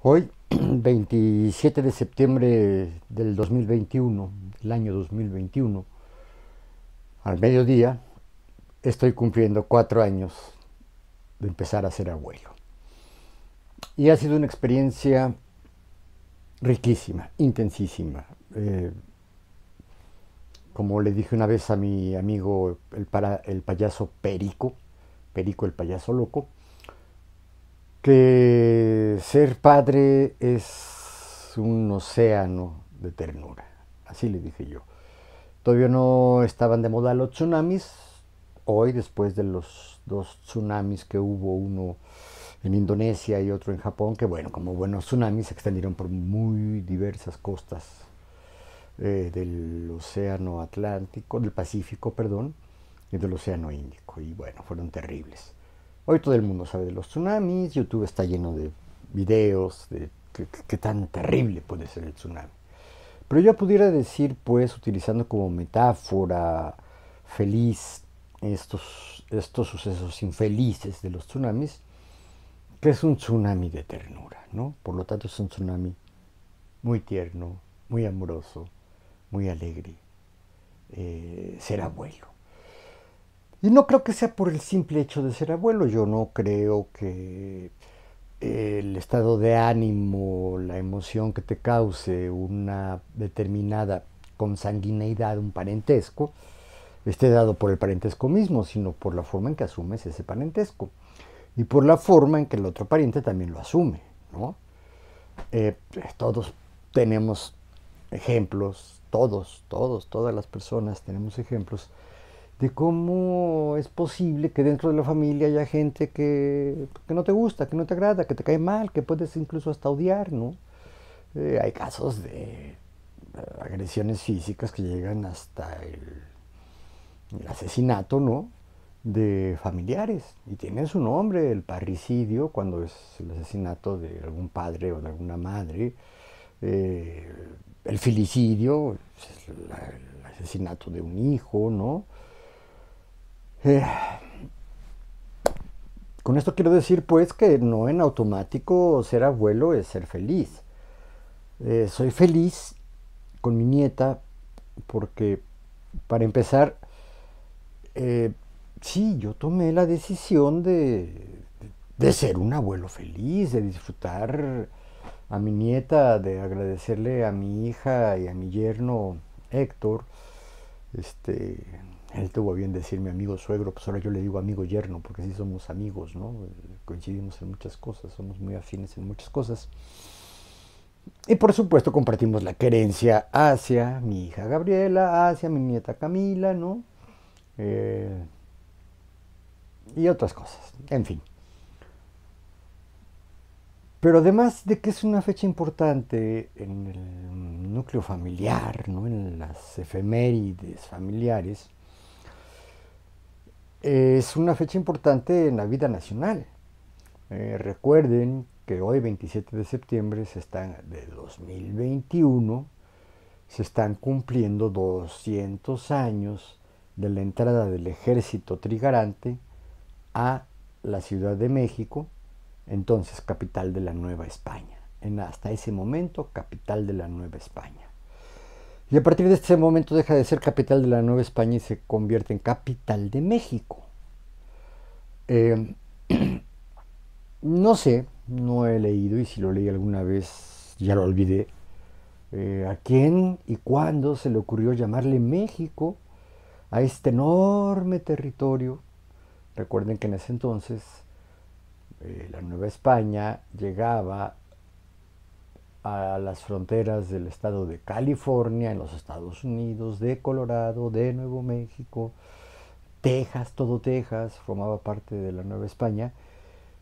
Hoy, 27 de septiembre del 2021, el año 2021, al mediodía, estoy cumpliendo 4 años de empezar a ser abuelo. Y ha sido una experiencia riquísima, intensísima. Como le dije una vez a mi amigo el payaso Perico, Perico el payaso loco, que ser padre es un océano de ternura. Así le dije yo. Todavía no estaban de moda los tsunamis. Hoy, después de los dos tsunamis que hubo, uno en Indonesia y otro en Japón, que bueno, como buenos tsunamis se extendieron por muy diversas costas del Océano Atlántico, del Pacífico, perdón, y del Océano Índico. Y bueno, fueron terribles. Hoy todo el mundo sabe de los tsunamis, YouTube está lleno de videos de qué tan terrible puede ser el tsunami. Pero yo pudiera decir, pues, utilizando como metáfora feliz estos sucesos infelices de los tsunamis, que es un tsunami de ternura, ¿no? Por lo tanto es un tsunami muy tierno, muy amoroso, muy alegre, ser abuelo. Y no creo que sea por el simple hecho de ser abuelo. Yo no creo que el estado de ánimo, la emoción que te cause una determinada consanguineidad, un parentesco, esté dado por el parentesco mismo, sino por la forma en que asumes ese parentesco y por la forma en que el otro pariente también lo asume, ¿no? Todos tenemos ejemplos, todas las personas tenemos ejemplos de cómo es posible que dentro de la familia haya gente que no te gusta, que no te agrada, que te cae mal, que puedes incluso hasta odiar, ¿no? Hay casos de agresiones físicas que llegan hasta el asesinato, ¿no? De familiares. Y tiene su nombre, el parricidio, cuando es el asesinato de algún padre o de alguna madre. Eh, el filicidio, el asesinato de un hijo, ¿no? Eh, con esto quiero decir, pues, que no en automático ser abuelo es ser feliz. Soy feliz con mi nieta porque, para empezar, eh, sí, yo tomé la decisión de ser un abuelo feliz, de disfrutar a mi nieta, de agradecerle a mi hija y a mi yerno Héctor. Este, él tuvo bien decirme amigo suegro, pues ahora yo le digo amigo yerno, porque sí somos amigos, ¿no? Coincidimos en muchas cosas, somos muy afines en muchas cosas. Y por supuesto compartimos la querencia hacia mi hija Gabriela, hacia mi nieta Camila, ¿no? Eh, y otras cosas, en fin. Pero además de que es una fecha importante en el núcleo familiar, ¿no? En las efemérides familiares, es una fecha importante en la vida nacional. Recuerden que hoy, 27 de septiembre de 2021, se están cumpliendo 200 años de la entrada del ejército trigarante a la Ciudad de México, entonces capital de la Nueva España. Hasta ese momento, capital de la Nueva España. Y a partir de este momento deja de ser capital de la Nueva España y se convierte en capital de México. Eh, no sé, no he leído, y si lo leí alguna vez ya lo olvidé, a quién y cuándo se le ocurrió llamarle México a este enorme territorio. Recuerden que en ese entonces la Nueva España llegaba a las fronteras del estado de California, en los Estados Unidos, de Colorado, de Nuevo México, Texas, todo Texas formaba parte de la Nueva España,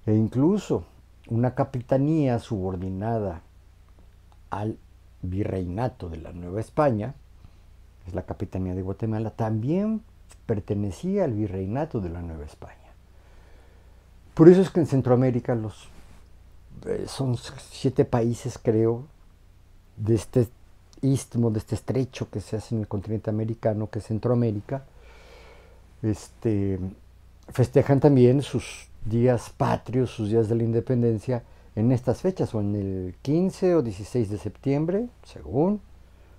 e incluso una capitanía subordinada al virreinato de la Nueva España, es la capitanía de Guatemala, también pertenecía al virreinato de la Nueva España. Por eso es que en Centroamérica son 7 países, creo, de este istmo, de este estrecho que se hace en el continente americano, que es Centroamérica, este, festejan también sus días patrios, sus días de la independencia en estas fechas, o en el 15 o 16 de septiembre, según,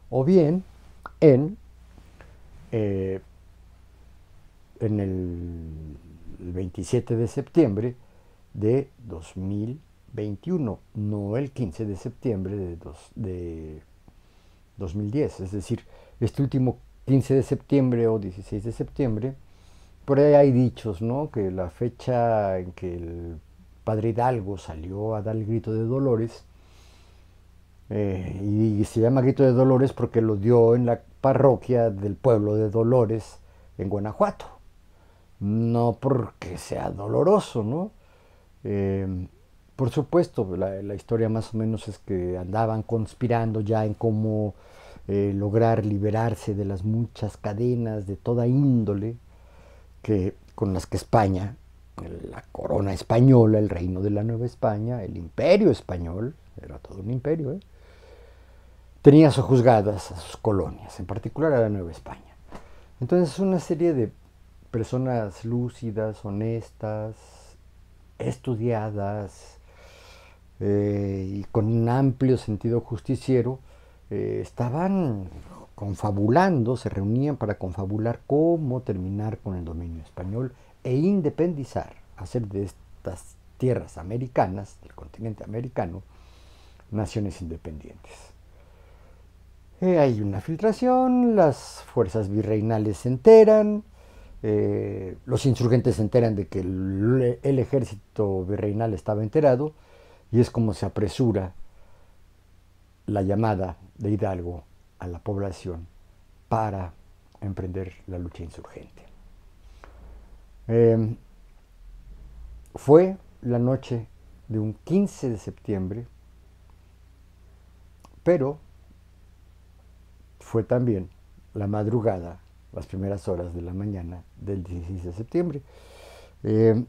o bien en, eh, en el 27 de septiembre de 2021, no el 15 de septiembre de 2010. Es decir, este último 15 de septiembre o 16 de septiembre, por ahí hay dichos, ¿no? Que la fecha en que el padre Hidalgo salió a dar el grito de Dolores, y se llama grito de Dolores porque lo dio en la parroquia del pueblo de Dolores, en Guanajuato. No porque sea doloroso, ¿no? Eh, por supuesto, la historia más o menos es que andaban conspirando ya en cómo lograr liberarse de las muchas cadenas de toda índole con las que España, la corona española, el reino de la Nueva España, el imperio español, era todo un imperio, tenía sojuzgadas a sus colonias, en particular a la Nueva España. Entonces una serie de personas lúcidas, honestas, estudiadas, y con un amplio sentido justiciero, estaban confabulando, se reunían para confabular cómo terminar con el dominio español e independizar, hacer de estas tierras americanas, del continente americano, naciones independientes. Hay una filtración, las fuerzas virreinales se enteran, los insurgentes se enteran de que el ejército virreinal estaba enterado, y es como se apresura la llamada de Hidalgo a la población para emprender la lucha insurgente. Eh, Fue la noche de un 15 de septiembre, pero fue también la madrugada, las primeras horas de la mañana del 16 de septiembre. Eh,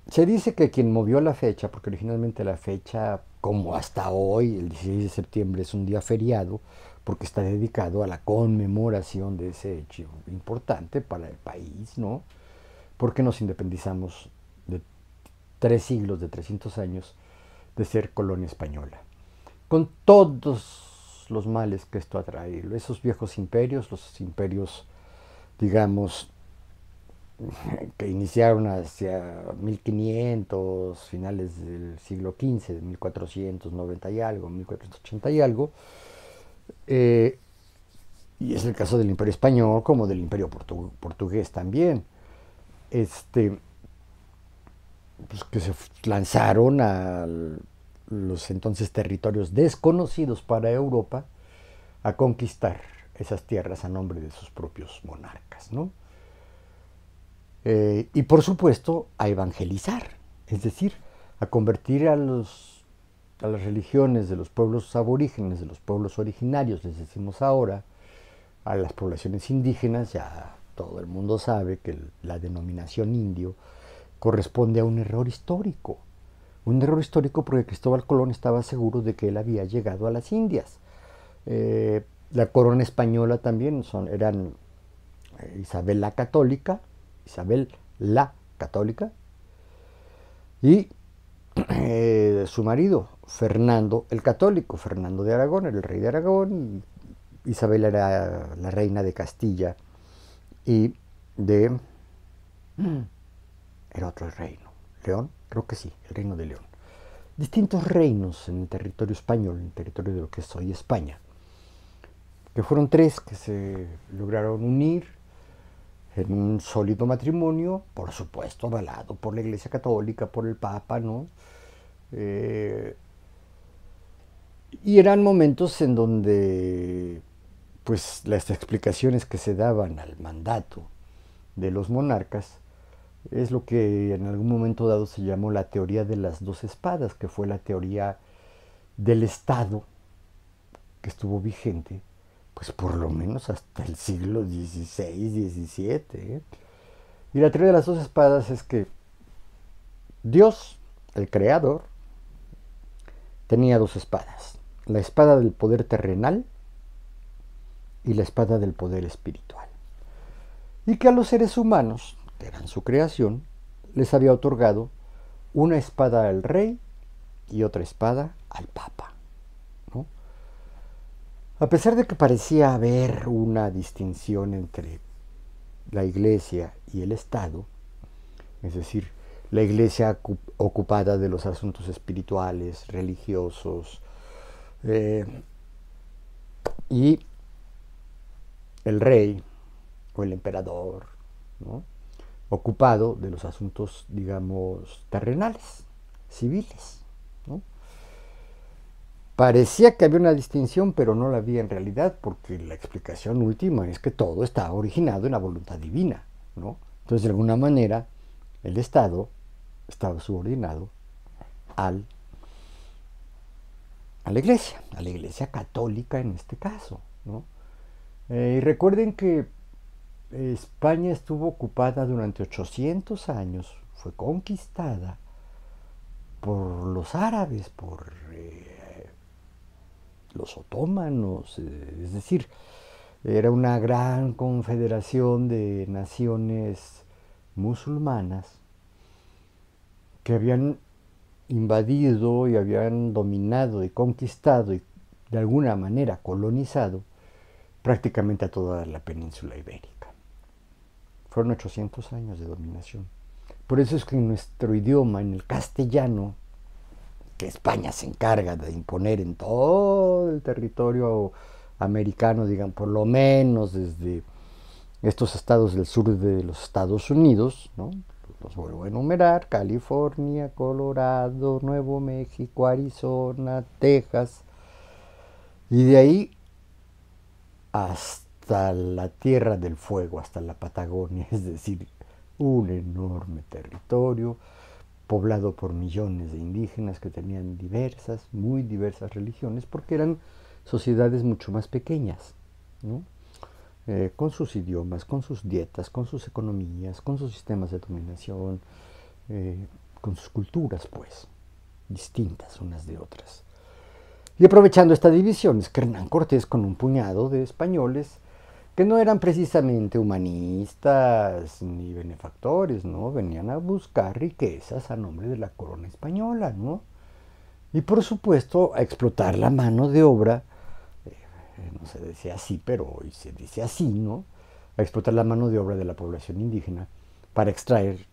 Se dice que quien movió la fecha, porque originalmente la fecha, como hasta hoy, el 16 de septiembre es un día feriado, porque está dedicado a la conmemoración de ese hecho importante para el país, ¿no? Porque nos independizamos de 3 siglos, de 300 años, de ser colonia española. Con todos los males que esto atrae, esos viejos imperios, los imperios, digamos, que iniciaron hacia 1500, finales del siglo XV, de 1490 y algo, 1480 y algo, y es el caso del Imperio Español como del Imperio Portugués también, este, pues que se lanzaron a los entonces territorios desconocidos para Europa a conquistar esas tierras a nombre de sus propios monarcas, ¿no? Y por supuesto a evangelizar, es decir, a convertir a las religiones de los pueblos aborígenes, de los pueblos originarios, les decimos ahora, a las poblaciones indígenas. Ya todo el mundo sabe que la denominación indio corresponde a un error histórico. Un error histórico porque Cristóbal Colón estaba seguro de que él había llegado a las Indias. La corona española también eran Isabel la Católica, y su marido, Fernando el Católico. Fernando de Aragón era el rey de Aragón, y Isabel era la reina de Castilla y de... Era otro reino, León, creo que sí, el reino de León. Distintos reinos en el territorio español, en el territorio de lo que es hoy España, que fueron tres que se lograron unir en un sólido matrimonio, por supuesto avalado por la Iglesia Católica, por el Papa, ¿no? Y eran momentos en donde, pues, las explicaciones que se daban al mandato de los monarcas es lo que en algún momento dado se llamó la teoría de las dos espadas, que fue la teoría del Estado que estuvo vigente, pues por lo menos hasta el siglo XVI, XVII. Y la teoría de las dos espadas es que Dios, el creador, tenía dos espadas: la espada del poder terrenal y la espada del poder espiritual. Y que a los seres humanos, que eran su creación, les había otorgado una espada al rey y otra espada al Papa, ¿no? A pesar de que parecía haber una distinción entre la Iglesia y el Estado, es decir, la Iglesia ocupada de los asuntos espirituales, religiosos, eh, y el rey o el emperador, ¿no?, ocupado de los asuntos, digamos, terrenales, civiles, ¿no? Parecía que había una distinción, pero no la había en realidad, porque la explicación última es que todo está originado en la voluntad divina, ¿no? Entonces, de alguna manera, el Estado estaba subordinado al, a la Iglesia católica en este caso, ¿no? Y recuerden que España estuvo ocupada durante 800 años, fue conquistada por los árabes, por los otomanos, es decir, era una gran confederación de naciones musulmanas que habían invadido y habían dominado y conquistado y de alguna manera colonizado prácticamente a toda la península ibérica. Fueron 800 años de dominación. Por eso es que en nuestro idioma, en el castellano, que España se encarga de imponer en todo el territorio americano, digan, por lo menos desde estos estados del sur de los Estados Unidos, ¿no? Los vuelvo a enumerar: California, Colorado, Nuevo México, Arizona, Texas, y de ahí hasta la Tierra del Fuego, hasta la Patagonia, es decir, un enorme territorio poblado por millones de indígenas que tenían diversas, muy diversas religiones, porque eran sociedades mucho más pequeñas, ¿no? Con sus idiomas, con sus dietas, con sus economías, con sus sistemas de dominación, con sus culturas, pues, distintas unas de otras. Y aprovechando esta división, es que Hernán Cortés, con un puñado de españoles que no eran precisamente humanistas ni benefactores, ¿no?, venían a buscar riquezas a nombre de la corona española, ¿no? Y por supuesto a explotar la mano de obra, no se decía así, pero hoy se dice así, ¿no? A explotar la mano de obra de la población indígena para extraer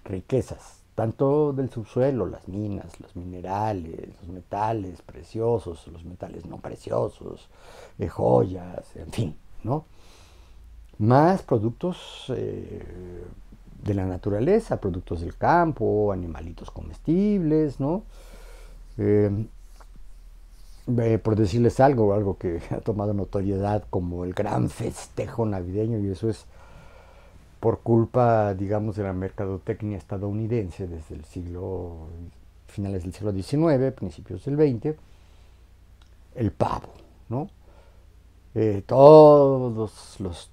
riquezas, tanto del subsuelo, las minas, los minerales, los metales preciosos, los metales no preciosos, joyas, en fin, ¿no? Más productos de la naturaleza, productos del campo, animalitos comestibles, ¿no? Por decirles algo que ha tomado notoriedad como el gran festejo navideño, y eso es por culpa, digamos, de la mercadotecnia estadounidense desde el finales del siglo XIX, principios del XX, el pavo, ¿no? Todos los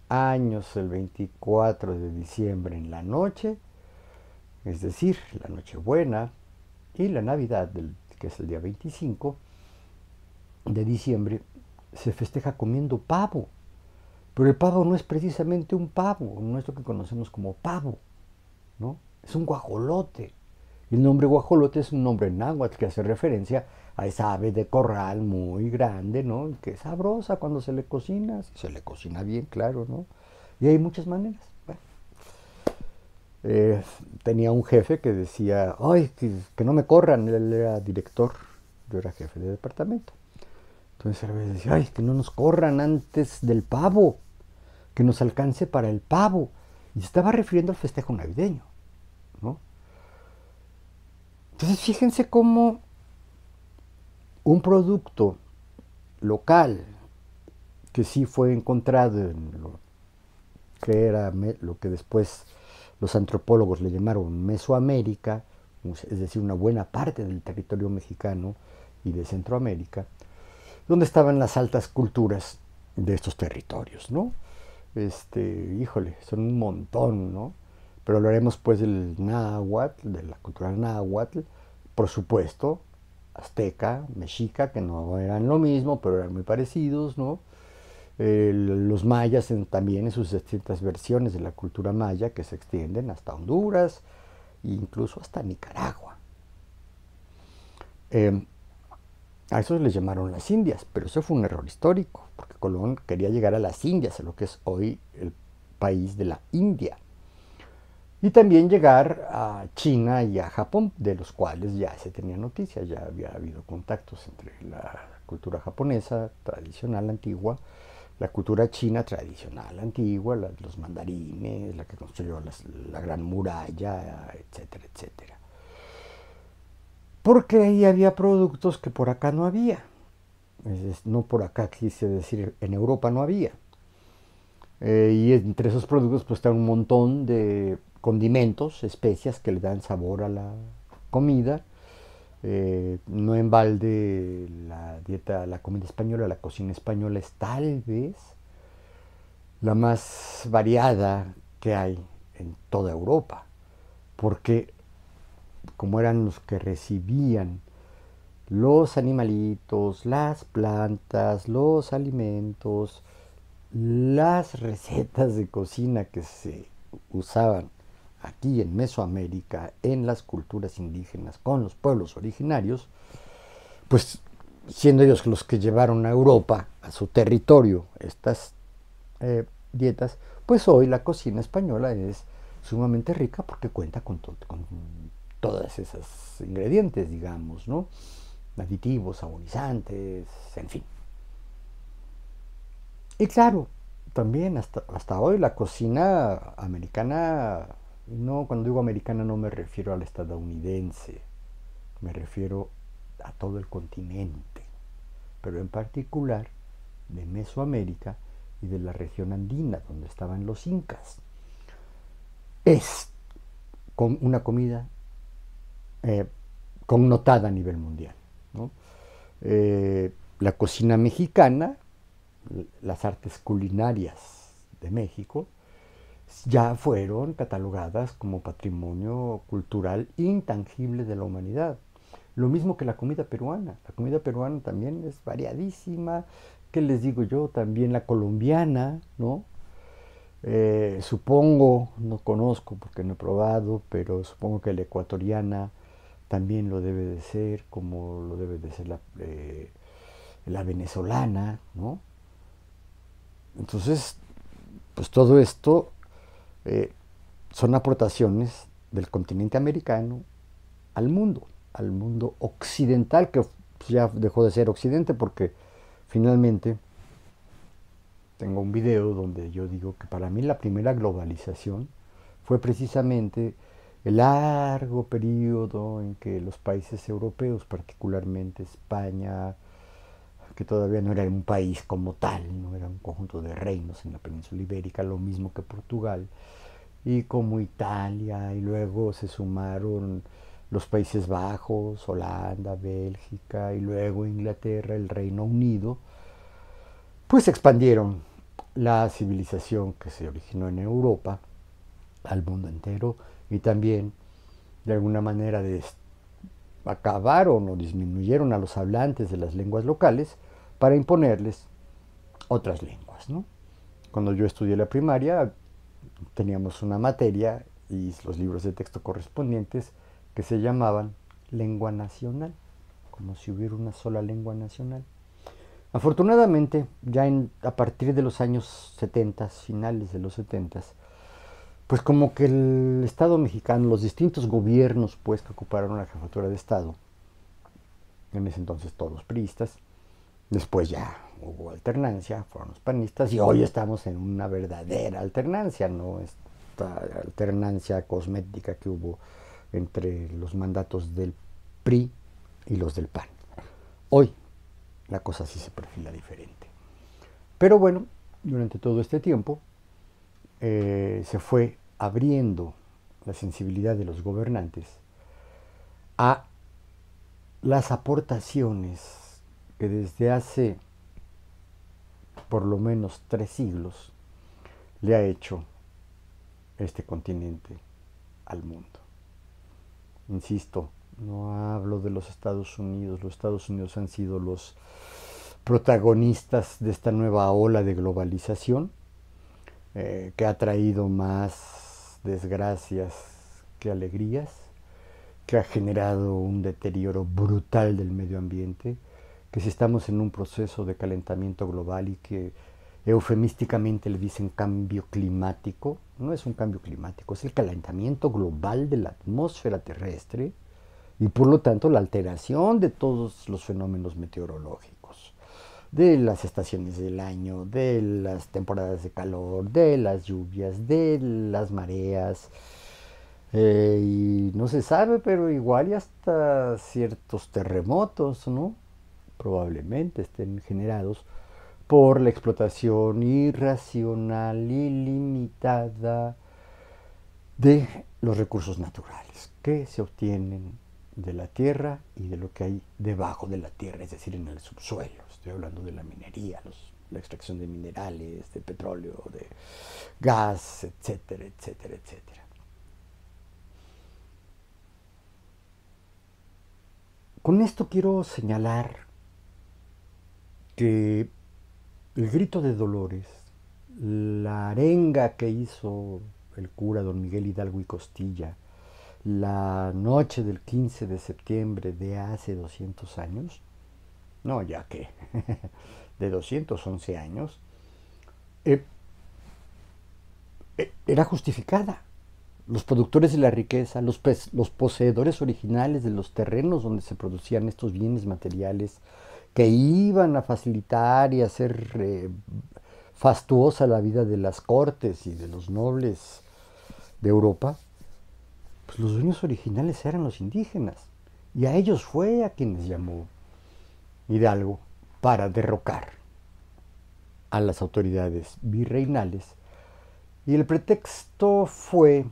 años, el 24 de diciembre en la noche, es decir, la Nochebuena y la Navidad, que es el día 25 de diciembre, se festeja comiendo pavo. Pero el pavo no es precisamente un pavo, no es lo que conocemos como pavo, ¿no? Es un guajolote. Y el nombre guajolote es un nombre náhuatl que hace referencia a esa ave de corral muy grande, ¿no?, que es sabrosa cuando se le cocina, si se le cocina bien, claro, ¿no? Y hay muchas maneras. Bueno, tenía un jefe que decía, ay, que no me corran, él era director, yo era jefe de departamento. Entonces a veces decía, ay, que no nos corran antes del pavo, que nos alcance para el pavo. Y se estaba refiriendo al festejo navideño, ¿no? Entonces fíjense cómo un producto local que sí fue encontrado en lo que era lo que después los antropólogos le llamaron Mesoamérica, es decir, una buena parte del territorio mexicano y de Centroamérica, donde estaban las altas culturas de estos territorios, ¿no? Híjole, son un montón, ¿no? Pero hablaremos pues del náhuatl, de la cultura náhuatl, por supuesto, azteca, mexica, que no eran lo mismo, pero eran muy parecidos, ¿no? Los mayas también en sus distintas versiones de la cultura maya, que se extienden hasta Honduras e incluso hasta Nicaragua. Eh, a esos les llamaron las Indias, pero eso fue un error histórico, porque Colón quería llegar a las Indias, a lo que es hoy el país de la India. Y también llegar a China y a Japón, de los cuales ya se tenía noticia, ya había habido contactos entre la cultura japonesa tradicional antigua, la cultura china tradicional antigua, los mandarines, la que construyó la gran muralla, etcétera, etcétera. Porque ahí había productos que por acá no había. No por acá quise decir, en Europa no había. Y entre esos productos pues están un montón de condimentos, especias que le dan sabor a la comida. No en balde la dieta, la comida española, la cocina española es tal vez la más variada que hay en toda Europa, porque como eran los que recibían los animalitos, las plantas, los alimentos, las recetas de cocina que se usaban aquí en Mesoamérica, en las culturas indígenas, con los pueblos originarios, pues siendo ellos los que llevaron a Europa, a su territorio, estas dietas, pues hoy la cocina española es sumamente rica porque cuenta con todas esas ingredientes, digamos, ¿no? Aditivos, saborizantes, en fin. Y claro, también hasta hoy la cocina americana, no, cuando digo americana no me refiero a la estadounidense, me refiero a todo el continente, pero en particular de Mesoamérica y de la región andina, donde estaban los incas. Es con una comida eh, connotada a nivel mundial, ¿no? La cocina mexicana, las artes culinarias de México, ya fueron catalogadas como patrimonio cultural intangible de la humanidad. Lo mismo que la comida peruana. La comida peruana también es variadísima. ¿Qué les digo yo? También la colombiana, ¿no? Supongo, no conozco porque no he probado, pero supongo que la ecuatoriana también lo debe de ser, como lo debe de ser la venezolana, ¿no? Entonces, pues todo esto eh, son aportaciones del continente americano al mundo occidental, que pues, ya dejó de ser occidente porque finalmente tengo un video donde yo digo que para mí la primera globalización fue precisamente el largo periodo en que los países europeos, particularmente España, que todavía no era un país como tal, no era un conjunto de reinos en la península ibérica, lo mismo que Portugal, y como Italia, y luego se sumaron los Países Bajos, Holanda, Bélgica, y luego Inglaterra, el Reino Unido, pues expandieron la civilización que se originó en Europa al mundo entero y también de alguna manera acabaron o disminuyeron a los hablantes de las lenguas locales para imponerles otras lenguas, ¿no? Cuando yo estudié la primaria teníamos una materia y los libros de texto correspondientes que se llamaban lengua nacional, como si hubiera una sola lengua nacional. Afortunadamente, a partir de los años 70, finales de los 70, pues como que el Estado mexicano, los distintos gobiernos pues que ocuparon la jefatura de Estado, en ese entonces todos priistas, después ya hubo alternancia, fueron los panistas y hoy estamos en una verdadera alternancia, no esta alternancia cosmética que hubo entre los mandatos del PRI y los del PAN. Hoy la cosa sí se perfila diferente. Pero bueno, durante todo este tiempo se fue abriendo la sensibilidad de los gobernantes a las aportaciones que desde hace por lo menos 3 siglos le ha hecho este continente al mundo. Insisto, no hablo de los Estados Unidos. Los Estados Unidos han sido los protagonistas de esta nueva ola de globalización que ha traído más desgracias que alegrías, que ha generado un deterioro brutal del medio ambiente, que si estamos en un proceso de calentamiento global y que eufemísticamente le dicen cambio climático, no es un cambio climático, es el calentamiento global de la atmósfera terrestre y por lo tanto la alteración de todos los fenómenos meteorológicos, de las estaciones del año, de las temporadas de calor, de las lluvias, de las mareas, y no se sabe, pero igual y hasta ciertos terremotos, ¿no? Probablemente estén generados por la explotación irracional, ilimitada de los recursos naturales que se obtienen de la tierra y de lo que hay debajo de la tierra, es decir, en el subsuelo. Estoy hablando de la minería, la extracción de minerales, de petróleo, de gas, etcétera, etcétera, etcétera. Con esto quiero señalar que el grito de Dolores, la arenga que hizo el cura don Miguel Hidalgo y Costilla, la noche del 15 de septiembre de hace 200 años, no ya que, de 211 años, eh, era justificada. Los productores de la riqueza, los poseedores originales de los terrenos donde se producían estos bienes materiales que iban a facilitar y hacer fastuosa la vida de las cortes y de los nobles de Europa, pues los dueños originales eran los indígenas. Y a ellos fue a quienes llamó Hidalgo para derrocar a las autoridades virreinales. Y el pretexto fue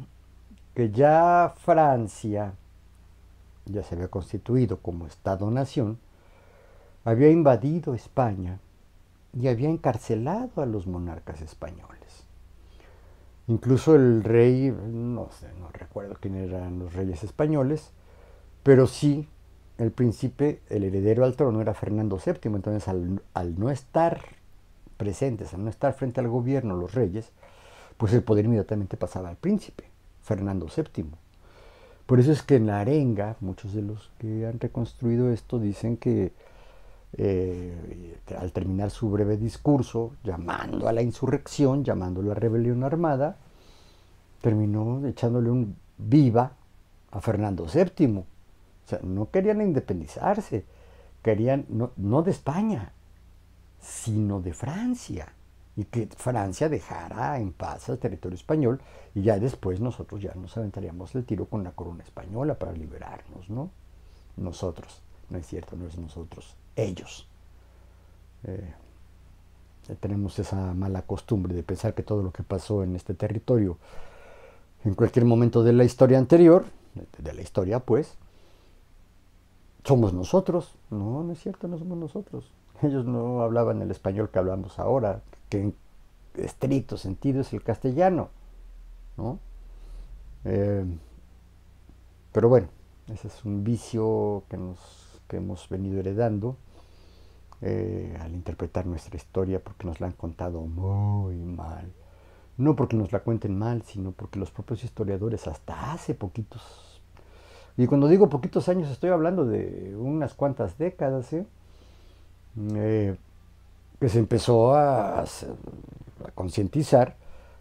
que ya Francia ya se había constituido como Estado-nación, había invadido España y había encarcelado a los monarcas españoles. Incluso el rey, no sé, no recuerdo quién eran los reyes españoles, pero sí el príncipe, el heredero al trono era Fernando VII. Entonces al no estar presentes, al no estar frente al gobierno los reyes, pues el poder inmediatamente pasaba al príncipe, Fernando VII. Por eso es que en la arenga, muchos de los que han reconstruido esto dicen que al terminar su breve discurso, llamando a la insurrección, llamando a la rebelión armada, terminó echándole un viva a Fernando VII. O sea, no querían independizarse, querían no de España, sino de Francia, y que Francia dejara en paz al territorio español, y ya después nosotros ya nos aventaríamos el tiro con la corona española para liberarnos, ¿no? Nosotros, no es cierto, no es nosotros, ellos. Tenemos esa mala costumbre de pensar que todo lo que pasó en este territorio en cualquier momento de la historia anterior, de la historia pues, somos nosotros. No, no es cierto, no somos nosotros. Ellos no hablaban el español que hablamos ahora, que en estricto sentido es el castellano, ¿no? Pero bueno, ese es un vicio que hemos venido heredando al interpretar nuestra historia, porque nos la han contado muy mal. No porque nos la cuenten mal, sino porque los propios historiadores hasta hace poquitos, y cuando digo poquitos años estoy hablando de unas cuantas décadas, que se empezó a concientizar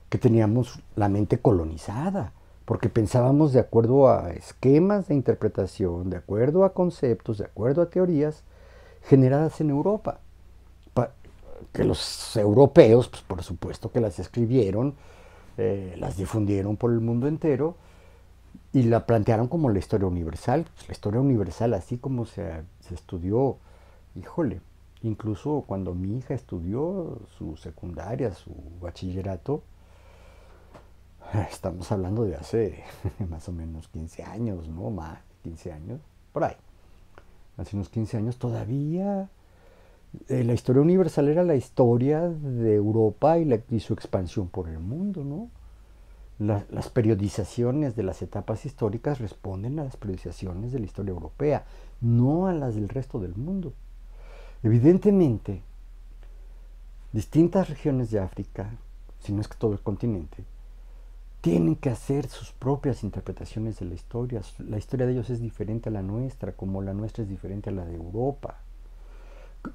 que teníamos la mente colonizada, porque pensábamos de acuerdo a esquemas de interpretación, de acuerdo a conceptos, de acuerdo a teorías generadas en Europa. Que los europeos, pues por supuesto que las escribieron, las difundieron por el mundo entero y la plantearon como la historia universal. Pues la historia universal, así como se estudió, híjole, incluso cuando mi hija estudió su secundaria, su bachillerato, estamos hablando de hace más o menos 15 años, ¿no? Más, 15 años, por ahí. Hace unos 15 años todavía la historia universal era la historia de Europa y su expansión por el mundo, ¿no? Las periodizaciones de las etapas históricas responden a las periodizaciones de la historia europea, no a las del resto del mundo. Evidentemente, distintas regiones de África, si no es que todo el continente, tienen que hacer sus propias interpretaciones de la historia. La historia de ellos es diferente a la nuestra, como la nuestra es diferente a la de Europa.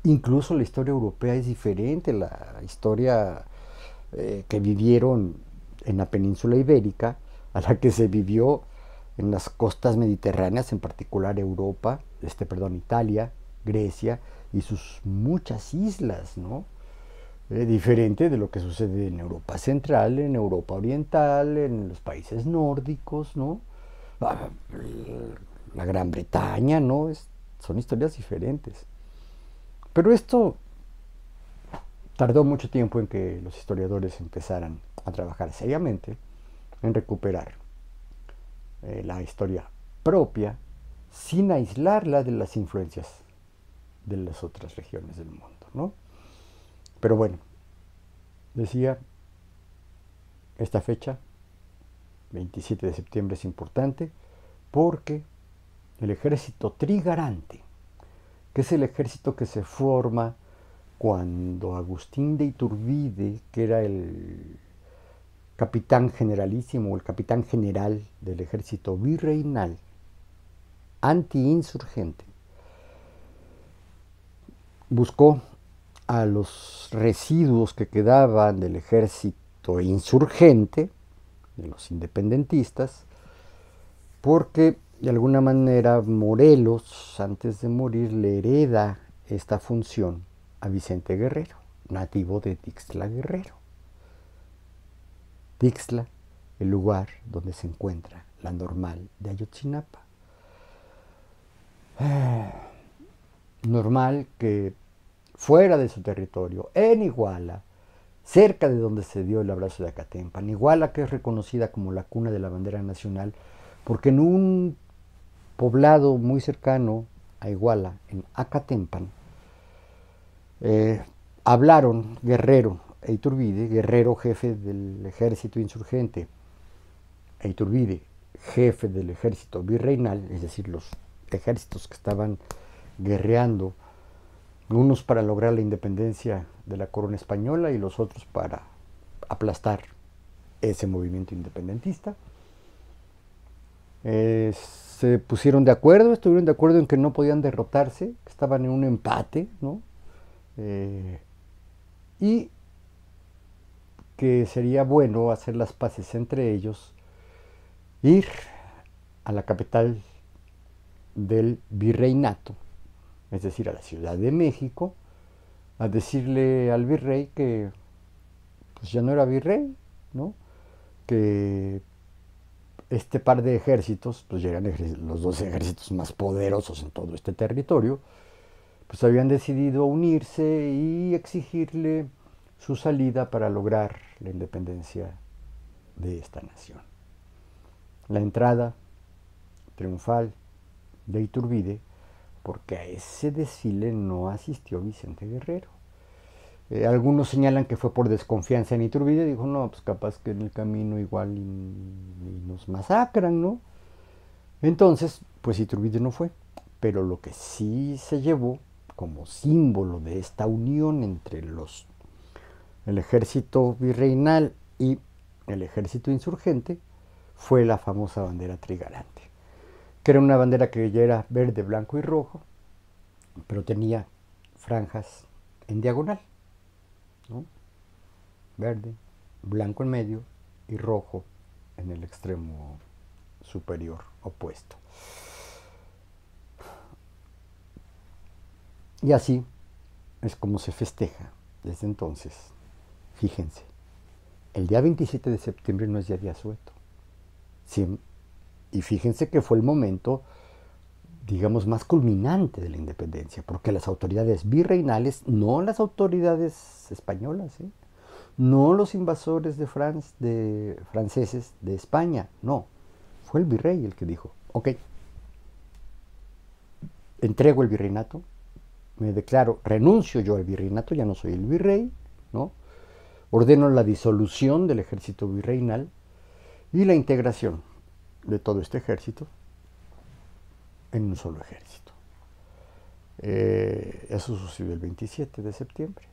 Incluso la historia europea es diferente, la historia que vivieron en la península ibérica a la que se vivió en las costas mediterráneas, en particular Europa, Italia, Grecia y sus muchas islas, ¿no? Diferente de lo que sucede en Europa Central, en Europa Oriental, en los países nórdicos, ¿no? Ah, la Gran Bretaña, ¿no? Son historias diferentes. Pero esto tardó mucho tiempo en que los historiadores empezaran a trabajar seriamente en recuperar la historia propia sin aislarla de las influencias de las otras regiones del mundo, ¿no? Pero bueno, decía, esta fecha, 27 de septiembre, es importante porque el ejército trigarante, que es el ejército que se forma cuando Agustín de Iturbide, que era el capitán generalísimo, el capitán general del ejército virreinal, antiinsurgente, buscó a los residuos que quedaban del ejército insurgente, de los independentistas, porque de alguna manera Morelos, antes de morir, le hereda esta función a Vicente Guerrero, nativo de Tixla Guerrero. Tixla, el lugar donde se encuentra la normal de Ayotzinapa. Normal que fuera de su territorio, en Iguala, cerca de donde se dio el abrazo de Acatempan, Iguala que es reconocida como la cuna de la bandera nacional, porque en un poblado muy cercano a Iguala, en Acatempan, hablaron Guerrero e Iturbide, Guerrero jefe del ejército insurgente, e Iturbide jefe del ejército virreinal, es decir, los ejércitos que estaban guerreando, unos para lograr la independencia de la corona española y los otros para aplastar ese movimiento independentista. Se pusieron de acuerdo, estuvieron de acuerdo en que no podían derrotarse, que estaban en un empate, ¿no? Y que sería bueno hacer las paces entre ellos, ir a la capital del virreinato, es decir, a la Ciudad de México, a decirle al virrey que pues ya no era virrey, ¿no? Que este par de ejércitos, pues ya eran los dos ejércitos más poderosos en todo este territorio, pues habían decidido unirse y exigirle su salida para lograr la independencia de esta nación. La entrada triunfal de Iturbide, porque a ese desfile no asistió Vicente Guerrero. Algunos señalan que fue por desconfianza en Iturbide, dijo, no, pues capaz que en el camino igual y nos masacran, ¿no? Entonces, pues Iturbide no fue, pero lo que sí se llevó como símbolo de esta unión entre el ejército virreinal y el ejército insurgente fue la famosa bandera trigarante, que era una bandera que ya era verde, blanco y rojo, pero tenía franjas en diagonal, ¿no? Verde, blanco en medio y rojo en el extremo superior opuesto. Y así es como se festeja desde entonces. Fíjense, el día 27 de septiembre no es ya día asueto. Y fíjense que fue el momento, digamos, más culminante de la independencia, porque las autoridades virreinales, no las autoridades españolas, no los invasores franceses de España, no, fue el virrey el que dijo, ok, entrego el virreinato, me declaro, renuncio yo al virreinato, ya no soy el virrey, ¿no? Ordeno la disolución del ejército virreinal y la integración de todo este ejército en un solo ejército. Eso sucedió el 27 de septiembre,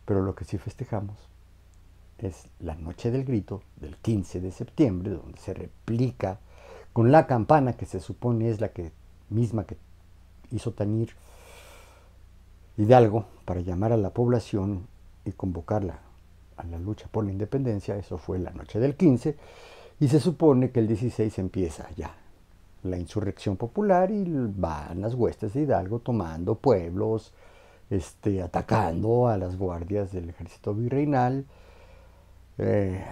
pero lo que sí festejamos es la Noche del Grito del 15 de septiembre, donde se replica con la campana que se supone es la misma que hizo tañir Hidalgo para llamar a la población y convocarla a la lucha por la independencia. Eso fue la noche del 15, y se supone que el 16 empieza ya la insurrección popular y van las huestes de Hidalgo tomando pueblos, atacando a las guardias del ejército virreinal. Eh,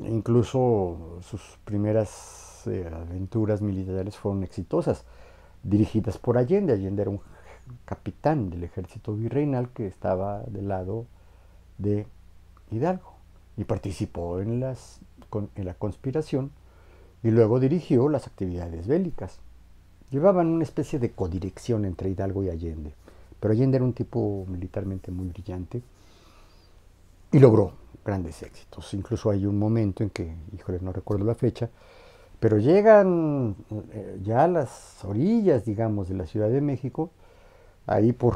Incluso sus primeras aventuras militares fueron exitosas, dirigidas por Allende. Allende era un capitán del ejército virreinal que estaba del lado de Hidalgo y participó en la conspiración y luego dirigió las actividades bélicas. Llevaban una especie de codirección entre Hidalgo y Allende, pero Allende era un tipo militarmente muy brillante y logró grandes éxitos. Incluso hay un momento en que, híjole, no recuerdo la fecha, pero llegan ya a las orillas, digamos, de la Ciudad de México, ahí por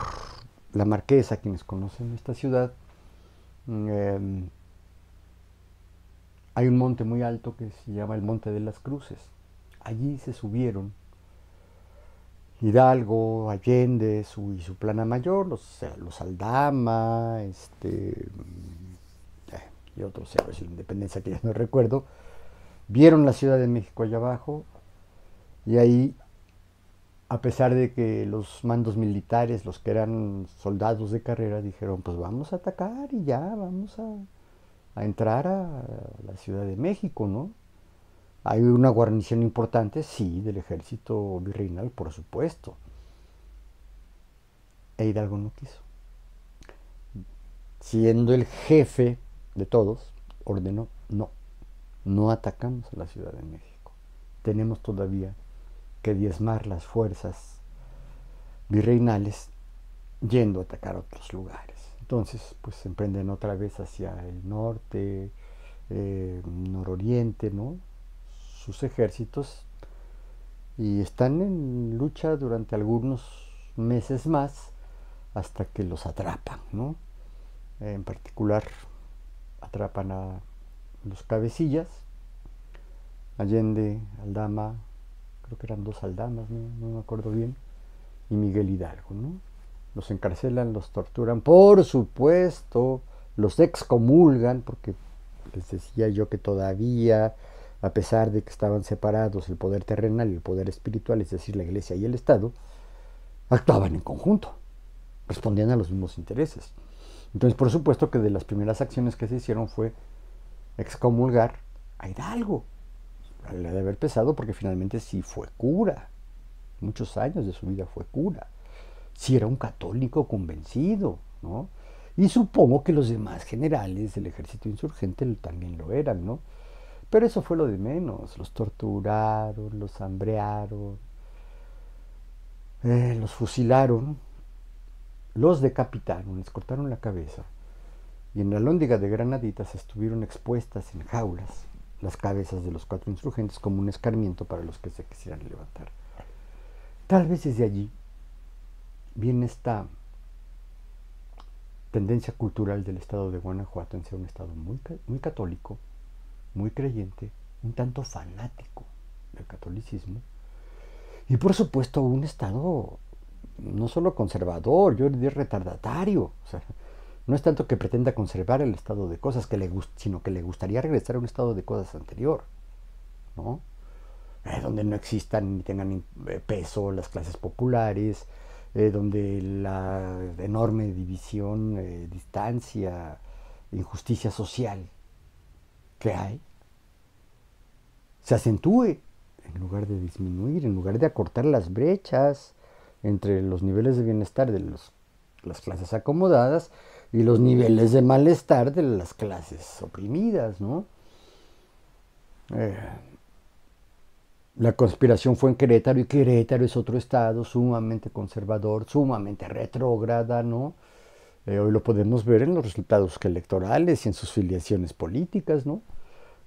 la Marquesa, quienes conocen esta ciudad, eh, hay un monte muy alto que se llama el Monte de las Cruces. Allí se subieron Hidalgo, Allende y su plana mayor, los Aldama, y otros héroes de la independencia que ya no recuerdo, vieron la Ciudad de México allá abajo, y ahí, a pesar de que los mandos militares, los que eran soldados de carrera, dijeron, pues vamos a atacar y ya, vamos a entrar a la Ciudad de México, ¿no? Hay una guarnición importante, sí, del ejército virreinal, por supuesto. E Hidalgo no quiso. Siendo el jefe de todos, ordenó, no atacamos a la Ciudad de México. Tenemos todavía que diezmar las fuerzas virreinales yendo a atacar otros lugares. Entonces, pues se emprenden otra vez hacia el norte, nororiente, ¿no? Sus ejércitos, y están en lucha durante algunos meses más hasta que los atrapan, ¿no? En particular atrapan a los cabecillas, Allende, Aldama, creo que eran dos Aldamas, no me acuerdo bien, y Miguel Hidalgo, ¿no? Los encarcelan, los torturan, por supuesto, los excomulgan, porque les decía yo que todavía, a pesar de que estaban separados el poder terrenal y el poder espiritual, es decir, la Iglesia y el Estado, actuaban en conjunto, respondían a los mismos intereses. Entonces, por supuesto que de las primeras acciones que se hicieron fue excomulgar a Hidalgo. Le ha de haber pesado porque finalmente sí fue cura. Muchos años de su vida fue cura. Sí era un católico convencido, ¿no? Y supongo que los demás generales del ejército insurgente también lo eran, ¿no? Pero eso fue lo de menos. Los torturaron, los hambrearon, los fusilaron, los decapitaron, les cortaron la cabeza. Y en la Alhóndiga de Granaditas estuvieron expuestas en jaulas las cabezas de los 4 insurgentes como un escarmiento para los que se quisieran levantar. Tal vez desde allí viene esta tendencia cultural del estado de Guanajuato en ser un estado muy católico, muy creyente, un tanto fanático del catolicismo, y por supuesto un estado no solo conservador, yo diría retardatario. O sea, no es tanto que pretenda conservar el estado de cosas, sino que le gustaría regresar a un estado de cosas anterior, ¿no? Donde no existan ni tengan peso las clases populares, donde la enorme división, distancia, injusticia social que hay se acentúe en lugar de disminuir, en lugar de acortar las brechas entre los niveles de bienestar de las clases acomodadas y los niveles de malestar de las clases oprimidas, ¿no? La conspiración fue en Querétaro, y Querétaro es otro estado sumamente conservador, sumamente retrógrada, ¿no? Hoy lo podemos ver en los resultados electorales y en sus filiaciones políticas, ¿no?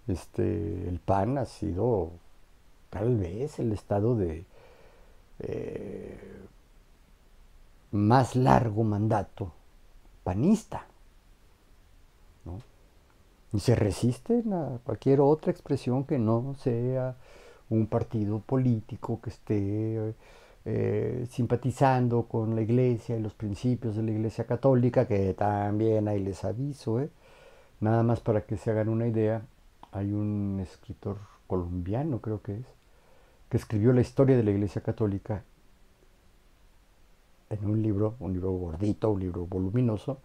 El PAN ha sido tal vez el estado de más largo mandato panista, ¿no? Y se resisten a cualquier otra expresión que no sea un partido político que esté simpatizando con la iglesia y los principios de la iglesia católica, que también ahí les aviso, nada más para que se hagan una idea, hay un escritor colombiano, creo que escribió la historia de la iglesia católica en un libro gordito, un libro voluminoso,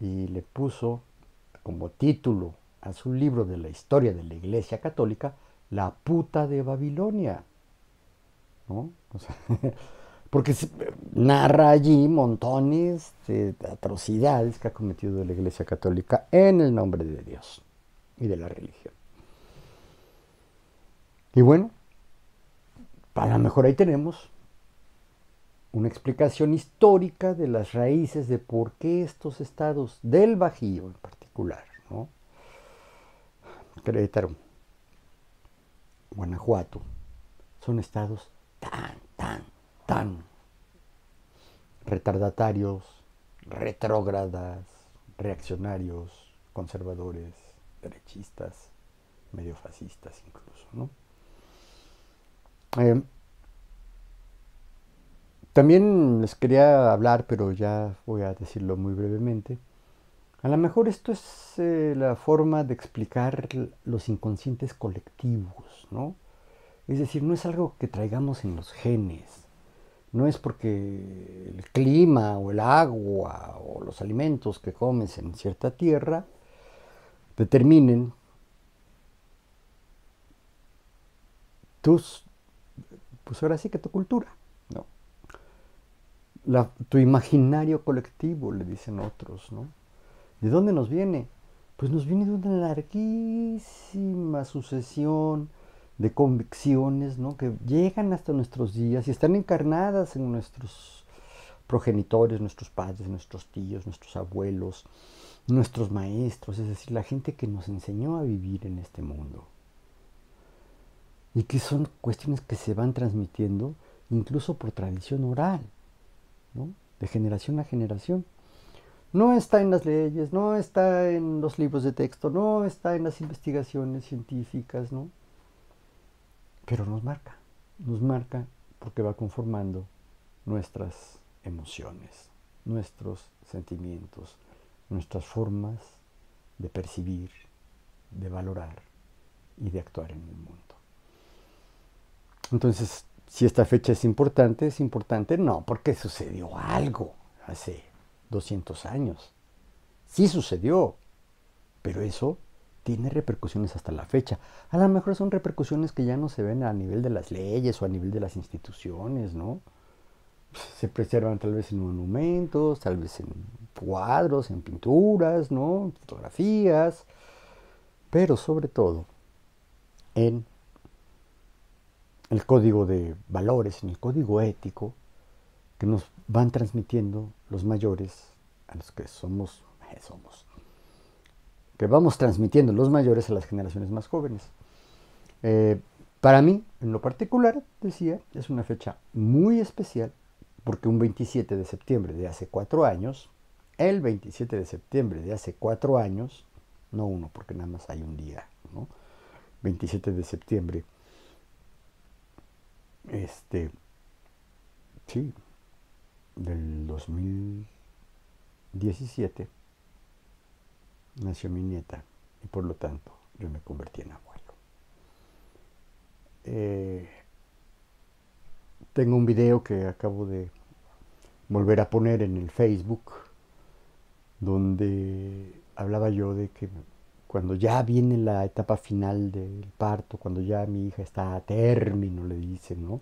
y le puso como título a su libro de la historia de la Iglesia Católica, La puta de Babilonia, ¿no? O sea, porque narra allí montones de atrocidades que ha cometido la Iglesia Católica en el nombre de Dios y de la religión. Y bueno, a lo mejor ahí tenemos una explicación histórica de las raíces de por qué estos estados del Bajío en particular, ¿no? Querétaro, Guanajuato, son estados tan retardatarios, retrógradas, reaccionarios, conservadores, derechistas, medio fascistas incluso, ¿no? Eh, También les quería hablar, pero ya voy a decirlo muy brevemente. A lo mejor esto es la forma de explicar los inconscientes colectivos, ¿no? Es decir, no es algo que traigamos en los genes, no es porque el clima o el agua o los alimentos que comes en cierta tierra determinen tus, pues ahora sí que tu cultura, ¿no? Tu imaginario colectivo, le dicen otros, ¿no? ¿De dónde nos viene? Pues nos viene de una larguísima sucesión de convicciones, ¿no? Que llegan hasta nuestros días y están encarnadas en nuestros progenitores, nuestros padres, nuestros tíos, nuestros abuelos, nuestros maestros, es decir, la gente que nos enseñó a vivir en este mundo. Y que son cuestiones que se van transmitiendo incluso por tradición oral, ¿no? De generación a generación. No está en las leyes, no está en los libros de texto, no está en las investigaciones científicas, ¿no? Pero nos marca porque va conformando nuestras emociones, nuestros sentimientos, nuestras formas de percibir, de valorar y de actuar en el mundo. Entonces, si esta fecha es importante no porque sucedió algo hace 200 años. Sí sucedió, pero eso tiene repercusiones hasta la fecha. A lo mejor son repercusiones que ya no se ven a nivel de las leyes o a nivel de las instituciones, ¿no? Se preservan tal vez en monumentos, tal vez en cuadros, en pinturas, ¿no? En fotografías, pero sobre todo en el código de valores, en el código ético que nos van transmitiendo los mayores a los que somos, que vamos transmitiendo los mayores a las generaciones más jóvenes. Eh, para mí, en lo particular, decía, es una fecha muy especial porque un 27 de septiembre de hace 4 años, el 27 de septiembre de hace 4 años, no uno porque nada más hay un día, ¿no? 27 de septiembre, este, sí, del 2017, nació mi nieta y por lo tanto yo me convertí en abuelo. Eh, Tengo un video que acabo de volver a poner en el Facebook donde hablaba yo de que cuando ya viene la etapa final del parto, cuando ya mi hija está a término, le dicen, ¿no?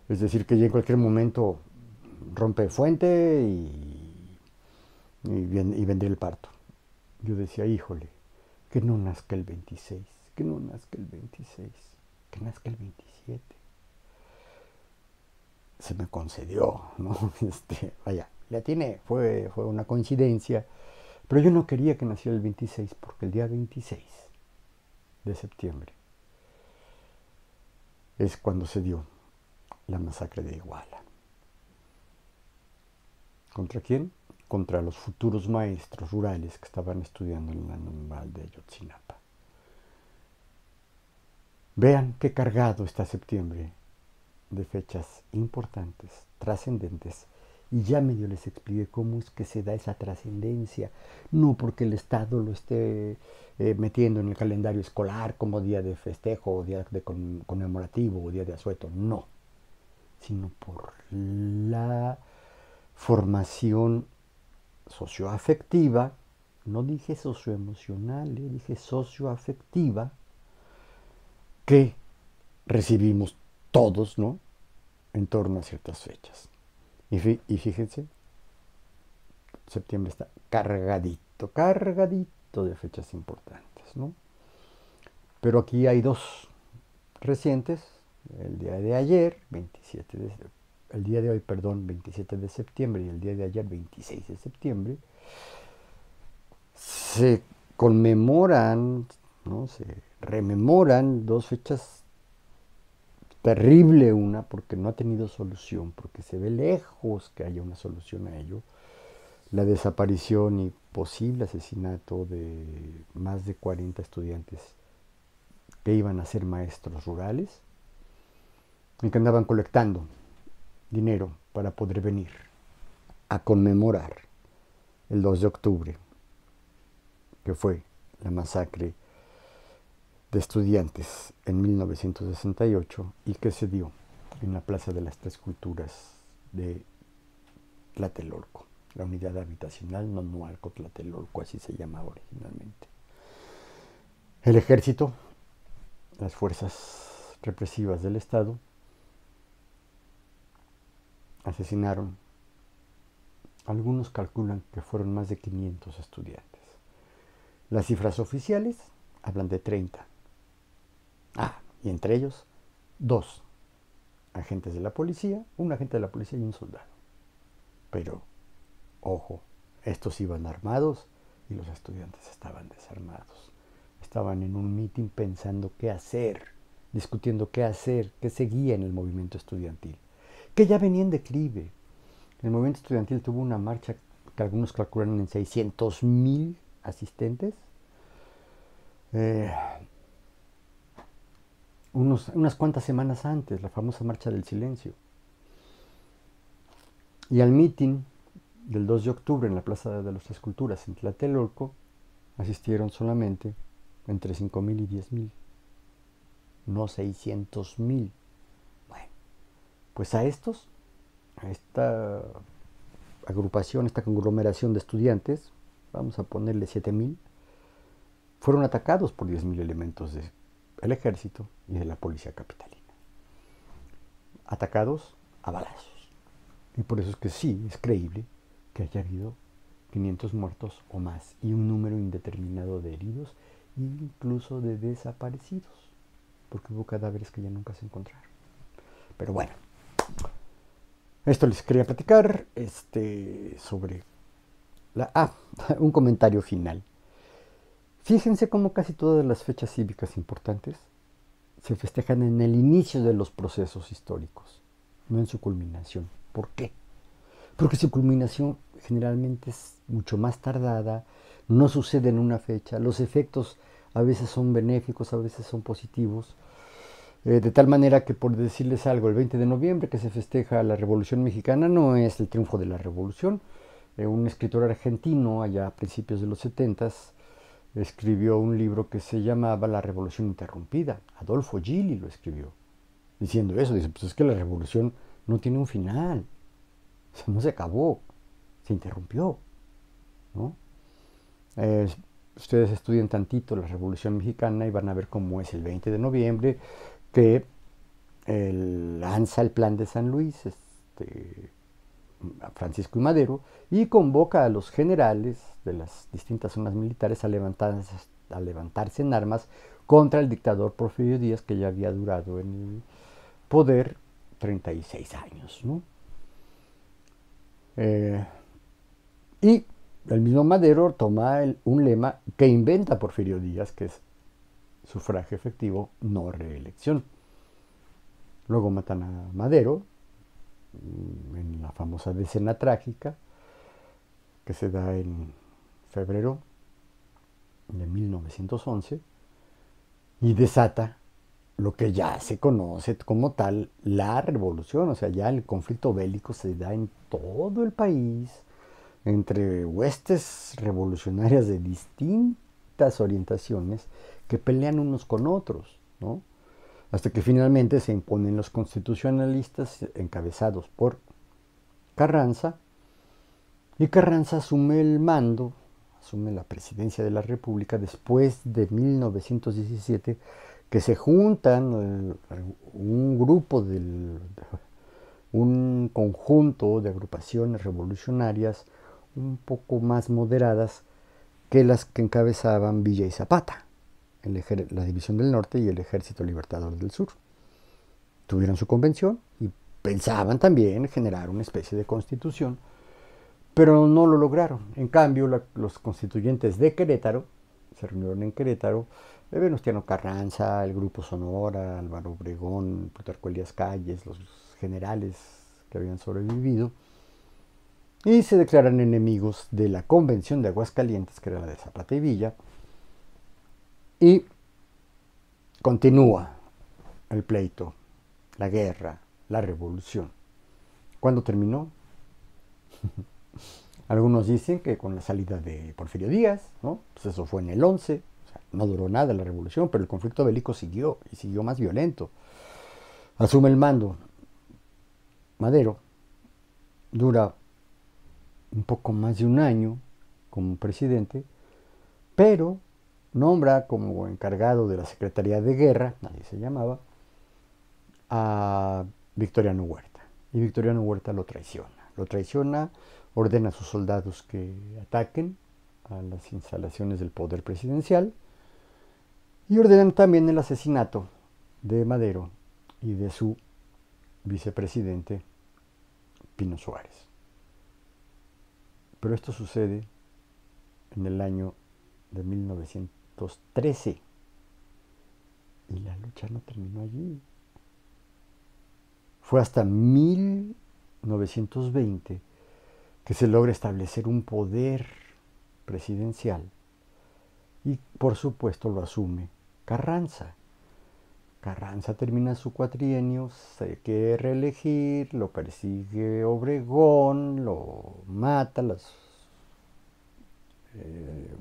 Es decir, que ya en cualquier momento rompe fuente y vendría el parto. Yo decía, híjole, que no nazca el 26, que no nazca el 26, que nazca el 27. Se me concedió, ¿no? Vaya, le atiné, fue una coincidencia, pero yo no quería que naciera el 26 porque el día 26 de septiembre es cuando se dio la masacre de Iguala. ¿Contra quién? contra los futuros maestros rurales que estaban estudiando en la normal de Ayotzinapa. Vean qué cargado está septiembre de fechas importantes, trascendentes, y ya medio les expliqué cómo es que se da esa trascendencia, no porque el Estado lo esté metiendo en el calendario escolar como día de festejo o día de conmemorativo o día de asueto, no, sino por la formación socioafectiva, no dije socioemocional, dije socioafectiva, que recibimos todos, ¿no? En torno a ciertas fechas. Y fíjense, septiembre está cargadito, cargadito de fechas importantes, ¿no? Pero aquí hay dos recientes, el día de ayer, el día de hoy, perdón, 27 de septiembre, y el día de ayer, 26 de septiembre, se conmemoran, ¿no? Se rememoran dos fechas terrible una, porque no ha tenido solución, porque se ve lejos que haya una solución a ello, la desaparición y posible asesinato de más de 40 estudiantes que iban a ser maestros rurales y que andaban colectando dinero para poder venir a conmemorar el 2 de octubre, que fue la masacre de estudiantes en 1968 y que se dio en la Plaza de las Tres Culturas de Tlatelolco, la unidad habitacional Nonualco Tlatelolco, así se llamaba originalmente. El ejército, las fuerzas represivas del Estado, asesinaron, algunos calculan que fueron más de 500 estudiantes. Las cifras oficiales hablan de 30. Y entre ellos, 2 agentes de la policía, un agente de la policía y un soldado. Pero, ojo, estos iban armados y los estudiantes estaban desarmados. Estaban en un mitin pensando qué hacer, discutiendo qué hacer, qué seguía en el movimiento estudiantil, que ya venía en declive. El movimiento estudiantil tuvo una marcha que algunos calcularon en 600,000 asistentes. Unas cuantas semanas antes, la famosa Marcha del Silencio. Y al mitin del 2 de octubre en la Plaza de las Tres Culturas en Tlatelolco asistieron solamente entre 5,000 y 10,000, no 600,000. Bueno, pues a esta agrupación, esta conglomeración de estudiantes, vamos a ponerle 7,000, fueron atacados por 10,000 elementos del ejército y de la policía capitalina. Atacados a balazos. Y por eso es que sí, es creíble que haya habido 500 muertos o más y un número indeterminado de heridos e incluso de desaparecidos, porque hubo cadáveres que ya nunca se encontraron. Pero bueno, esto les quería platicar sobre un comentario final. Fíjense cómo casi todas las fechas cívicas importantes se festejan en el inicio de los procesos históricos, no en su culminación. ¿Por qué? Porque su culminación generalmente es mucho más tardada, no sucede en una fecha, los efectos a veces son benéficos, a veces son positivos, de tal manera que, por decirles algo, el 20 de noviembre que se festeja la Revolución Mexicana no es el triunfo de la Revolución. Un escritor argentino allá a principios de los 70s escribió un libro que se llamaba La Revolución Interrumpida. Adolfo Gili lo escribió, diciendo eso. Dice, pues es que la revolución no tiene un final, o sea, no se acabó, se interrumpió, ¿no? Ustedes estudien tantito la Revolución Mexicana y van a ver cómo es el 20 de noviembre que lanza el Plan de San Luis, Francisco y Madero, y convoca a los generales de las distintas zonas militares a levantarse en armas contra el dictador Porfirio Díaz, que ya había durado en el poder 36 años, ¿no? Y el mismo Madero toma un lema que inventa Porfirio Díaz, que es sufragio efectivo, no reelección. Luego matan a Madero en la famosa decena trágica, que se da en febrero de 1911 y desata lo que ya se conoce como tal la revolución, o sea, ya el conflicto bélico se da en todo el país entre huestes revolucionarias de distintas orientaciones que pelean unos con otros, ¿no? Hasta que finalmente se imponen los constitucionalistas encabezados por Carranza, y Carranza asume el mando, asume la presidencia de la República después de 1917, que se juntan un grupo, un conjunto de agrupaciones revolucionarias un poco más moderadas que las que encabezaban Villa y Zapata, la División del Norte y el Ejército Libertador del Sur. Tuvieron su convención y pensaban también generar una especie de constitución, pero no lo lograron. En cambio, los constituyentes de Querétaro se reunieron en Querétaro, Venustiano Carranza, el Grupo Sonora, Álvaro Obregón, Plutarco Elías Calles, los generales que habían sobrevivido, y se declaran enemigos de la Convención de Aguascalientes, que era la de Zapata y Villa, y continúa el pleito, la guerra, la revolución. ¿Cuándo terminó? Algunos dicen que con la salida de Porfirio Díaz, ¿no? Pues eso fue en el 11, o sea, no duró nada la revolución, pero el conflicto bélico siguió y siguió más violento. Asume el mando Madero, dura un poco más de un año como presidente, pero nombra como encargado de la Secretaría de Guerra, nadie se llamaba, a Victoriano Huerta. Y Victoriano Huerta lo traiciona. Lo traiciona, ordena a sus soldados que ataquen a las instalaciones del poder presidencial y ordenan también el asesinato de Madero y de su vicepresidente Pino Suárez. Pero esto sucede en el año de 1913 y la lucha no terminó allí. Fue hasta 1920 que se logra establecer un poder presidencial y por supuesto lo asume Carranza. Carranza termina su cuatrienio, se quiere reelegir, lo persigue Obregón, lo mata,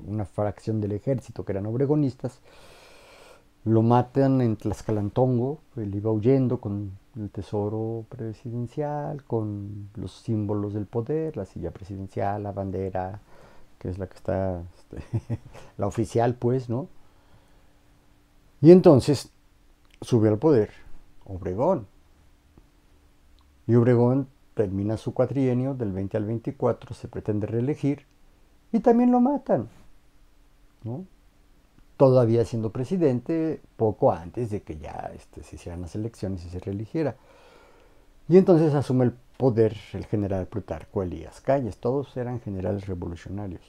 una fracción del ejército que eran obregonistas, lo matan en Tlaxcalantongo, él iba huyendo con el tesoro presidencial, con los símbolos del poder, la silla presidencial, la bandera, que es la que está, la oficial pues, ¿no? Y entonces sube al poder Obregón. Y Obregón termina su cuatrienio del 20 al 24, se pretende reelegir y también lo matan, ¿no? Todavía siendo presidente, poco antes de que ya se hicieran las elecciones y se reeligiera. Y entonces asume el poder el general Plutarco Elías Calles. Todos eran generales revolucionarios.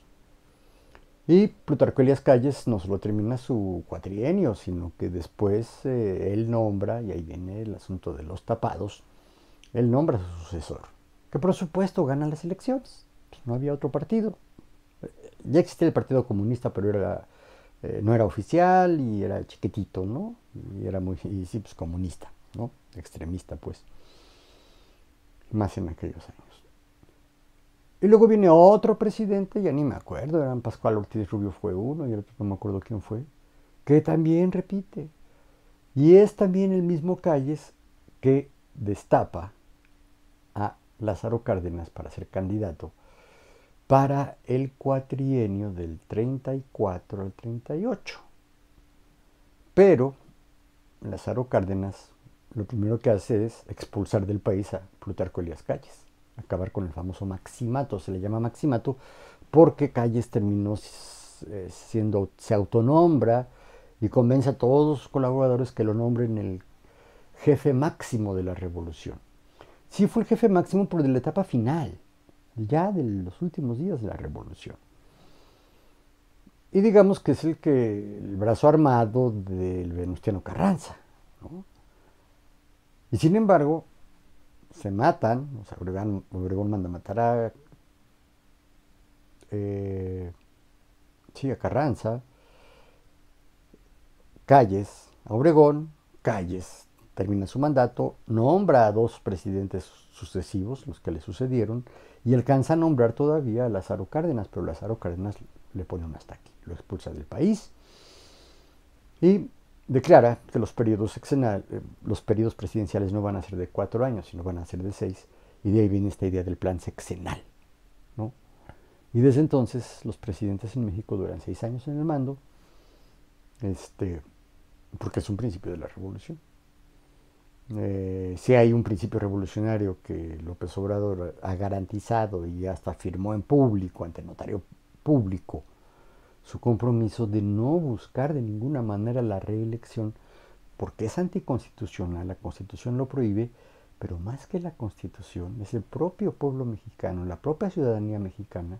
Y Plutarco Elías Calles no solo termina su cuatrienio, sino que después él nombra, y ahí viene el asunto de los tapados, él nombra a su sucesor, que por supuesto gana las elecciones. Pues no había otro partido. Ya existía el Partido Comunista, pero no era oficial y era chiquitito, ¿no? Y era y sí, pues comunista, ¿no? Extremista, pues. Más en aquellos años. Y luego viene otro presidente, ya ni me acuerdo, eran Pascual Ortiz Rubio fue uno y el otro no me acuerdo quién fue, que también repite. Y es también el mismo Calles que destapa a Lázaro Cárdenas para ser candidato para el cuatrienio del 34 al 38. Pero Lázaro Cárdenas lo primero que hace es expulsar del país a Plutarco Elías Calles, acabar con el famoso maximato. Se le llama maximato porque Calles terminó se autonombra y convence a todos sus colaboradores que lo nombren el jefe máximo de la revolución. Sí fue el jefe máximo, pero de la etapa final, ya de los últimos días de la revolución. Y digamos que es el brazo armado del Venustiano Carranza, ¿no? Y sin embargo, se matan, o sea, Obregón manda matar sí, a Carranza, Calles, a Obregón, Calles termina su mandato, nombra a 2 presidentes sucesivos, los que le sucedieron, y alcanza a nombrar todavía a Lázaro Cárdenas, pero Lázaro Cárdenas le pone un hasta aquí, lo expulsa del país y declara que los periodos presidenciales no van a ser de 4 años, sino van a ser de 6, y de ahí viene esta idea del plan sexenal, ¿no? Y desde entonces los presidentes en México duran 6 años en el mando, porque es un principio de la revolución. Si hay un principio revolucionario que López Obrador ha garantizado y hasta firmó en público, ante notario público, su compromiso de no buscar de ninguna manera la reelección, porque es anticonstitucional, la Constitución lo prohíbe, pero más que la Constitución, es el propio pueblo mexicano, la propia ciudadanía mexicana,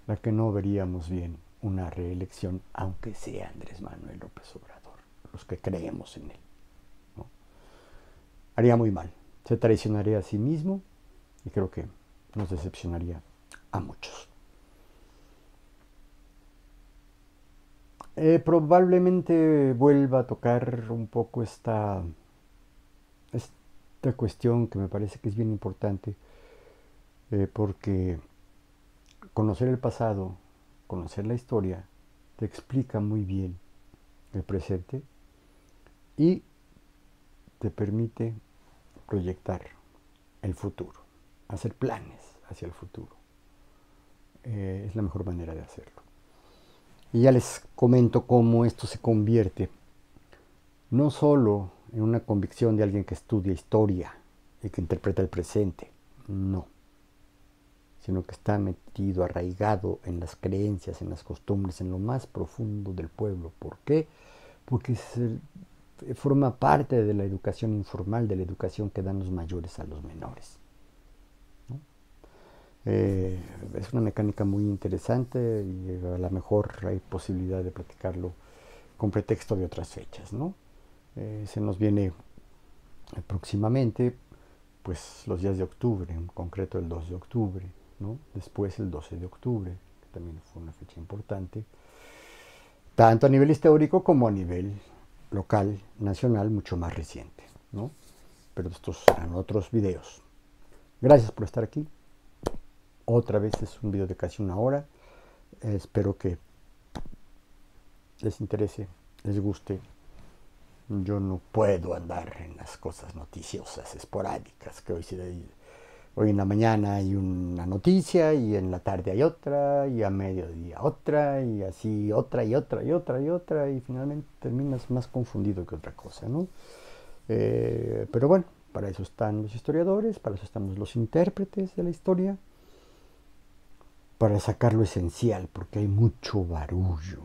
la que no veríamos bien una reelección, aunque sea Andrés Manuel López Obrador, los que creemos en él, ¿no? Haría muy mal, se traicionaría a sí mismo y creo que nos decepcionaría a muchos. Probablemente vuelva a tocar un poco esta cuestión que me parece que es bien importante, porque conocer el pasado, conocer la historia, te explica muy bien el presente y te permite proyectar el futuro, hacer planes hacia el futuro. Es la mejor manera de hacerlo. Y ya les comento cómo esto se convierte no solo en una convicción de alguien que estudia historia y que interpreta el presente, no, sino que está metido, arraigado en las creencias, en las costumbres, en lo más profundo del pueblo. ¿Por qué? Porque forma parte de la educación informal, de la educación que dan los mayores a los menores, ¿no? Es una mecánica muy interesante y a lo mejor hay posibilidad de platicarlo con pretexto de otras fechas, ¿no? Se nos viene próximamente pues los días de octubre, en concreto el 2 de octubre, ¿no? Después el 12 de octubre, que también fue una fecha importante, tanto a nivel histórico como a nivel local, nacional, mucho más reciente, ¿no? Pero estos serán otros videos. Gracias por estar aquí. Otra vez es un video de casi 1 hora. Espero que les interese, les guste. Yo no puedo andar en las cosas noticiosas esporádicas, que hoy en la mañana hay una noticia y en la tarde hay otra y a mediodía otra y así otra y otra y otra y otra y finalmente terminas más confundido que otra cosa, ¿no? Pero bueno, para eso están los historiadores, para eso estamos los intérpretes de la historia, para sacar lo esencial, porque hay mucho barullo.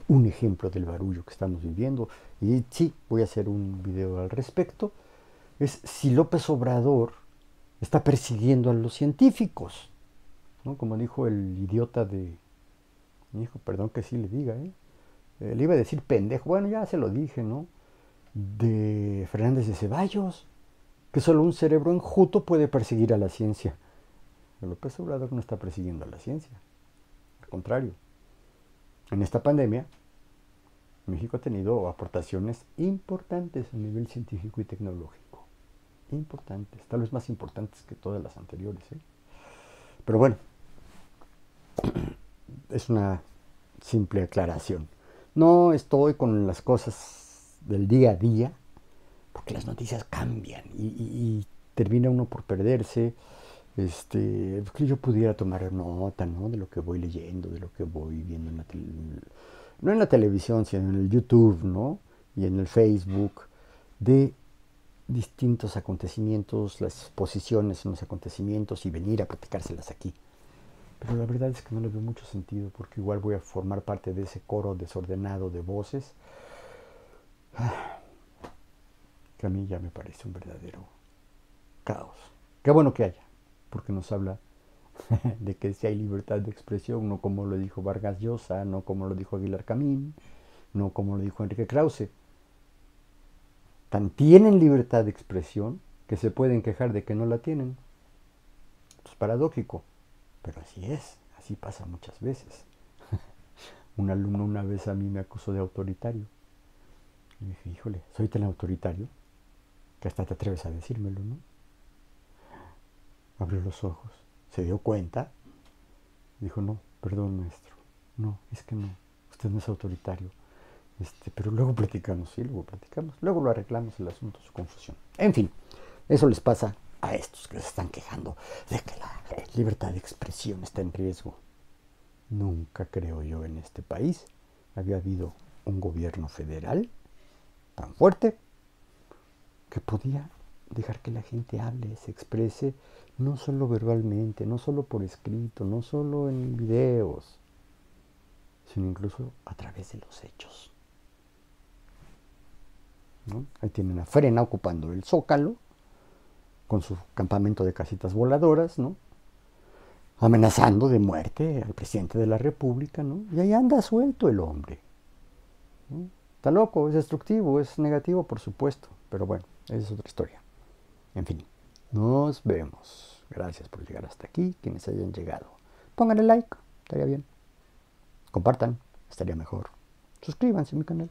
Un ejemplo del barullo que estamos viviendo, y sí, voy a hacer un video al respecto, es si López Obrador está persiguiendo a los científicos, ¿no? Como dijo el idiota de mi hijo, perdón que sí le diga, le iba a decir pendejo, bueno, ya se lo dije, ¿no? De Fernández de Ceballos, que solo un cerebro enjuto puede perseguir a la ciencia. Pero López Obrador no está persiguiendo a la ciencia, al contrario. En esta pandemia, México ha tenido aportaciones importantes a nivel científico y tecnológico. Importantes, tal vez más importantes que todas las anteriores, ¿eh? Pero bueno, es una simple aclaración. No estoy con las cosas del día a día, porque las noticias cambian y termina uno por perderse. Que yo pudiera tomar nota, ¿no? De lo que voy leyendo, de lo que voy viendo no en la televisión, sino en el YouTube, ¿no? Y en el Facebook, de distintos acontecimientos, las posiciones en los acontecimientos y venir a platicárselas aquí. Pero la verdad es que no le veo mucho sentido, porque igual voy a formar parte de ese coro desordenado de voces, que a mí ya me parece un verdadero caos. Qué bueno que haya, porque nos habla de que si hay libertad de expresión, no como lo dijo Vargas Llosa, no como lo dijo Aguilar Camín, no como lo dijo Enrique Krause. Tan tienen libertad de expresión que se pueden quejar de que no la tienen. Es paradójico, pero así es, Así pasa muchas veces. Un alumno una vez a mí me acusó de autoritario. Y dije, híjole, soy tan autoritario que hasta te atreves a decírmelo, ¿no? Abrió los ojos, se dio cuenta, dijo, no, perdón maestro, no, es que no, usted no es autoritario. Pero luego platicamos, sí, luego platicamos, luego lo arreglamos el asunto, su confusión. En fin, eso les pasa a estos que se están quejando de que la libertad de expresión está en riesgo. Nunca, creo yo, en este país había habido un gobierno federal tan fuerte que podía dejar que la gente hable, se exprese, no solo verbalmente, no solo por escrito, no solo en videos, sino incluso a través de los hechos, ¿no? Ahí tienen a Frena ocupando el Zócalo con su campamento de casitas voladoras, ¿no? Amenazando de muerte al presidente de la República, ¿no? Y ahí anda suelto el hombre, ¿no? Está loco, es destructivo, es negativo, por supuesto, pero bueno, esa es otra historia. En fin, nos vemos. Gracias por llegar hasta aquí, quienes hayan llegado. Pónganle like, estaría bien. Compartan, estaría mejor. Suscríbanse a mi canal.